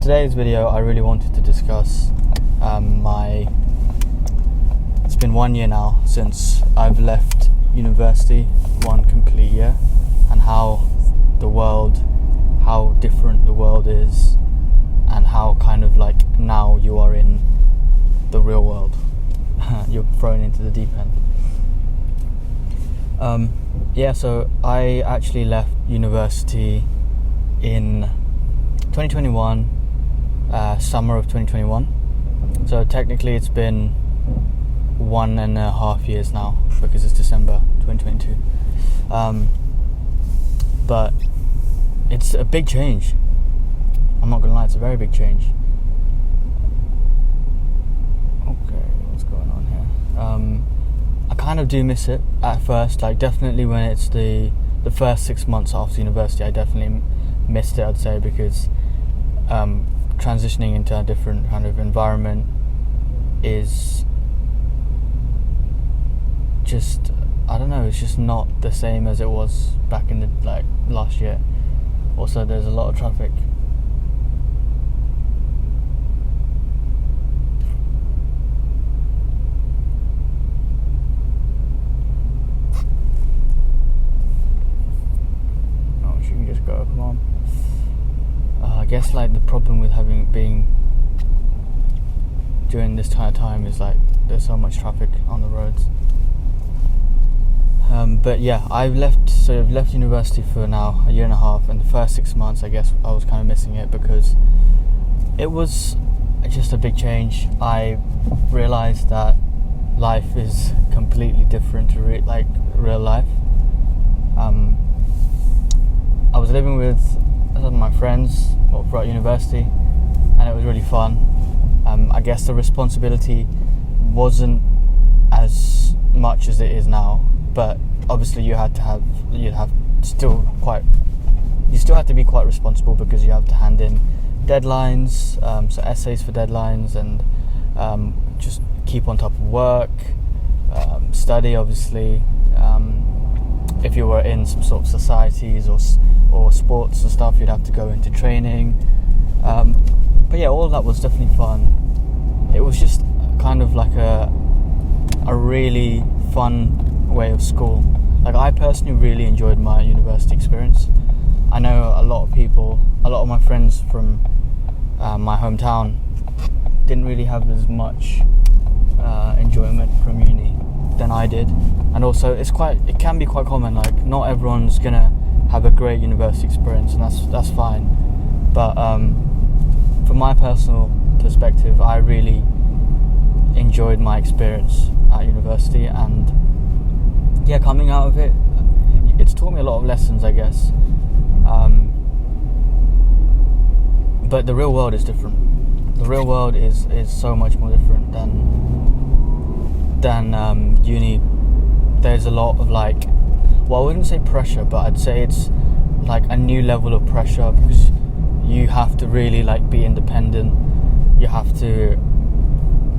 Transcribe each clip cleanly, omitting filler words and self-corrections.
Today's video, I really wanted to discuss it's been 1 year now since I've left university, 1 complete year, and how different the world is, and how kind of like now you are in the real world. You're thrown into the deep end. So I actually left university in 2021, summer of 2021. So technically it's been 1.5 years now because it's December 2022. But it's a big change. I'm not gonna lie, it's a very big change. Okay, what's going on here? I kind of do miss it at first, like definitely when it's the first 6 months after university, I definitely missed it, I'd say, because transitioning into a different kind of environment is just, I don't know, it's just not the same as it was back in the last year. Also, there's a lot of traffic. Oh, she can just go, come on. I guess like the problem with being during this kind of time is like there's so much traffic on the roads. But yeah, I've left university for now 1.5 years, and the first 6 months I guess I was kind of missing it because it was just a big change. I realized that life is completely different to real life. I was living with some of my friends throughout university, and it was really fun. I guess the responsibility wasn't as much as it is now, but obviously you still have to be quite responsible because you have to hand in deadlines, so essays for deadlines, and just keep on top of work, study obviously. If you were in some sort of societies or sports and stuff, you'd have to go into training. But yeah, all of that was definitely fun. It was just kind of like a really fun way of school. Like, I personally really enjoyed my university experience. I know a lot of my friends from my hometown didn't really have as much enjoyment from uni than I did. And also it can be quite common, like not everyone's gonna have a great university experience, and that's fine. But from my personal perspective, I really enjoyed my experience at university, and yeah, coming out of it, it's taught me a lot of lessons, I guess. But the real world is different. The real world is so much more different than uni. There's a lot of I wouldn't say pressure, but I'd say it's like a new level of pressure because you have to really be independent. You have to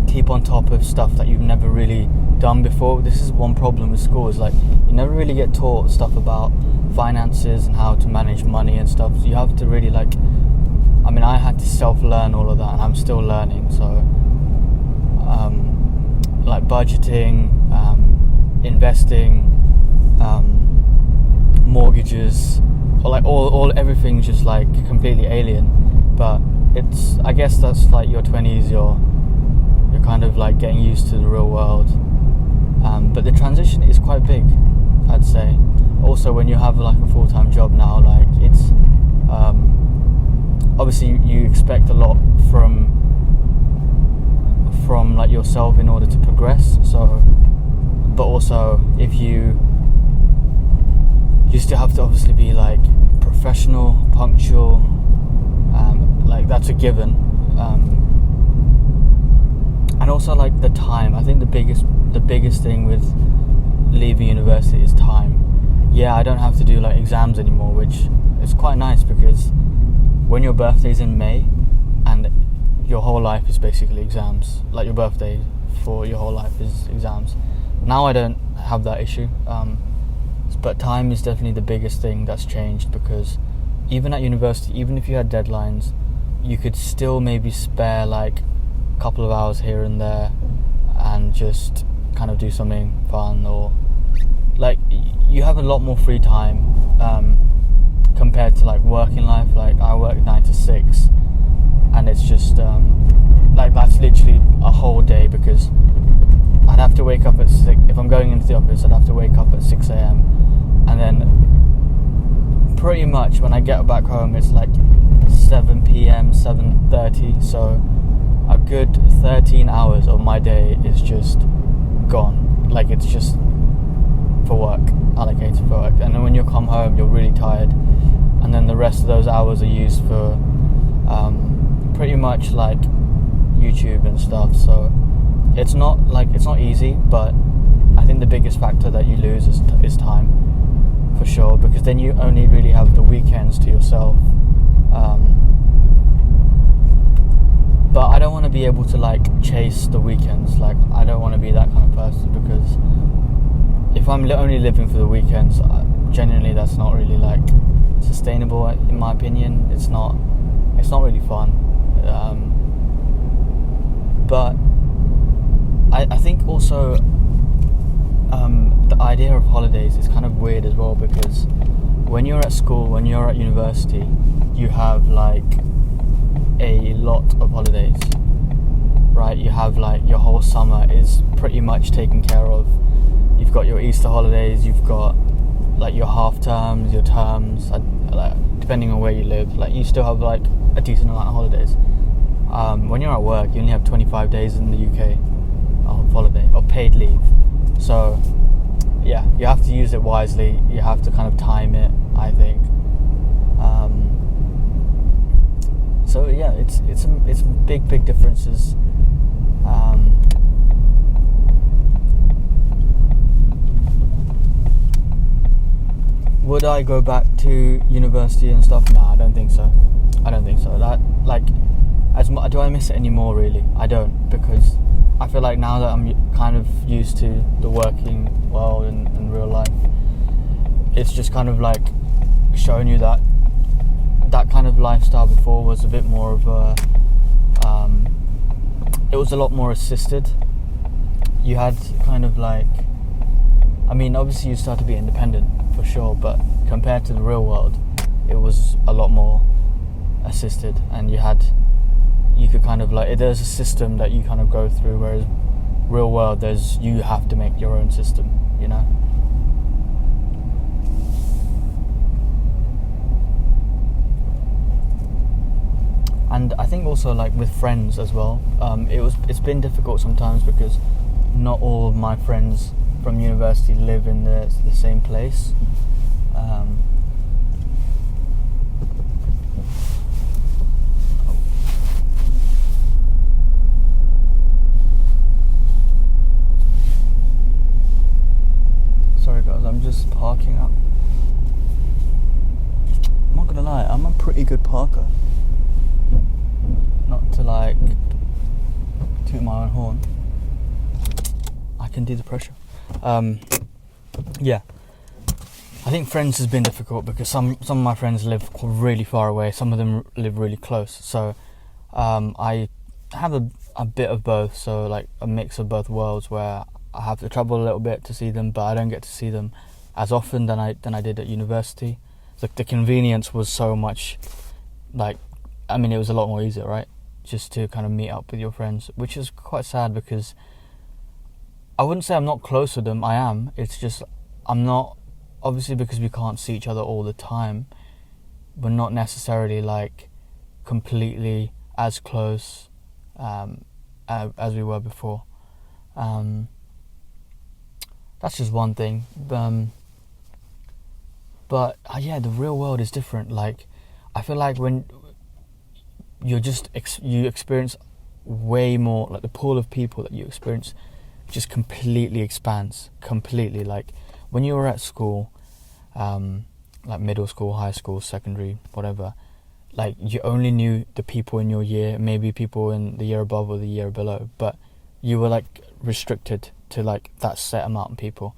keep on top of stuff that you've never really done before. This is one problem with school, is you never really get taught stuff about finances and how to manage money and stuff. So you have to really I had to self-learn all of that, and I'm still learning. So budgeting, investing, mortgages, everything's just completely alien. But I guess that's your 20s, you're kind of getting used to the real world. But the transition is quite big, I'd say. Also, when you have a full-time job now, it's obviously you expect a lot from yourself in order to progress. So, but also if you still have to obviously be professional, punctual, that's a given. And also the time. I think the biggest thing with leaving university is time. Yeah, I don't have to do exams anymore, which is quite nice because when your birthday's in May and your whole life is basically exams, your birthday for your whole life is exams. Now I don't have that issue, but time is definitely the biggest thing that's changed, because even at university, even if you had deadlines, you could still maybe spare like a couple of hours here and there and just kind of do something fun, or like you have a lot more free time compared to like working life. Like I work 9 to 6, and it's just like that's literally a whole day, because I'd have to wake up at 6. If I'm going into the office, I'd have to wake up at 6 a.m. and then pretty much when I get back home it's like 7 p.m, 7:30, so a good 13 hours of my day is just gone. Like it's just for work, allocated for work, and then when you come home you're really tired, and then the rest of those hours are used for pretty much like YouTube and stuff. So it's not easy, but I think the biggest factor that you lose is time, for sure, because then you only really have the weekends to yourself. But I don't want to be able to like chase the weekends. Like I don't want to be that kind of person, because if I'm only living for the weekends, genuinely that's not really like sustainable in my opinion. It's not really fun. But I think also the idea of holidays is kind of weird as well, because when you're at school, when you're at university, you have like a lot of holidays, right? You have like your whole summer is pretty much taken care of. You've got your Easter holidays, you've got like your half terms, your terms, like, depending on where you live, like you still have like a decent amount of holidays. When you're at work, you only have 25 days in the UK of holiday, of paid leave. So yeah, you have to use it wisely. You have to kind of time it, I think. So yeah, it's big differences. Would I go back to university and stuff? No, I don't think so. That like, do I miss it anymore? Really, I don't, because I feel like now that I'm kind of used to the working world and real life, it's just kind of like showing you that kind of lifestyle before was a bit more of a it was a lot more assisted. You had kind of like, I mean, obviously you start to be independent for sure, but compared to the real world, it was a lot more assisted, and you could kind of like, there's a system that you kind of go through, whereas real world, you have to make your own system, you know. And I think also like with friends as well, it's been difficult sometimes, because not all of my friends from university live in the same place. Sorry guys, I'm just parking up. I'm not gonna lie, I'm a pretty good parker. Not to like toot my own horn, I can do the pressure. Yeah, I think friends has been difficult, because some of my friends live really far away, some of them live really close. So I have a bit of both, so like a mix of both worlds, where I have to travel a little bit to see them, but I don't get to see them as often than I did at university. Like the convenience was so much, like, I mean, it was a lot more easier, right? Just to kind of meet up with your friends, which is quite sad, because I wouldn't say I'm not close with them. I am. It's just I'm not, obviously, because we can't see each other all the time. We're not necessarily like completely as close as we were before. That's just one thing. But yeah, the real world is different. Like, I feel like when you experience way more, like the pool of people that you experience just completely expands, completely. Like when you were at school, like middle school, high school, secondary, whatever, like you only knew the people in your year, maybe people in the year above or the year below, but you were like restricted to like that set amount of people.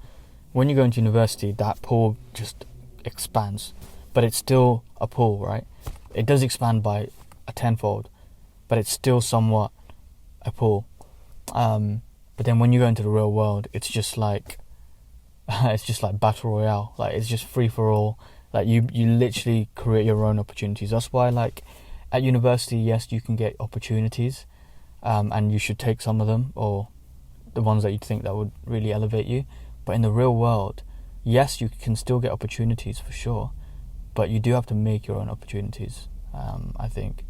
When you go into university, that pool just expands, but it's still a pool, right? It does expand by a tenfold, but it's still somewhat a pull. But then when you go into the real world, it's just like battle royale. Like, it's just free for all. Like, you literally create your own opportunities. That's why, like, at university, yes, you can get opportunities, and you should take some of them, or the ones that you think that would really elevate you. But in the real world, yes, you can still get opportunities for sure, but you do have to make your own opportunities, I think.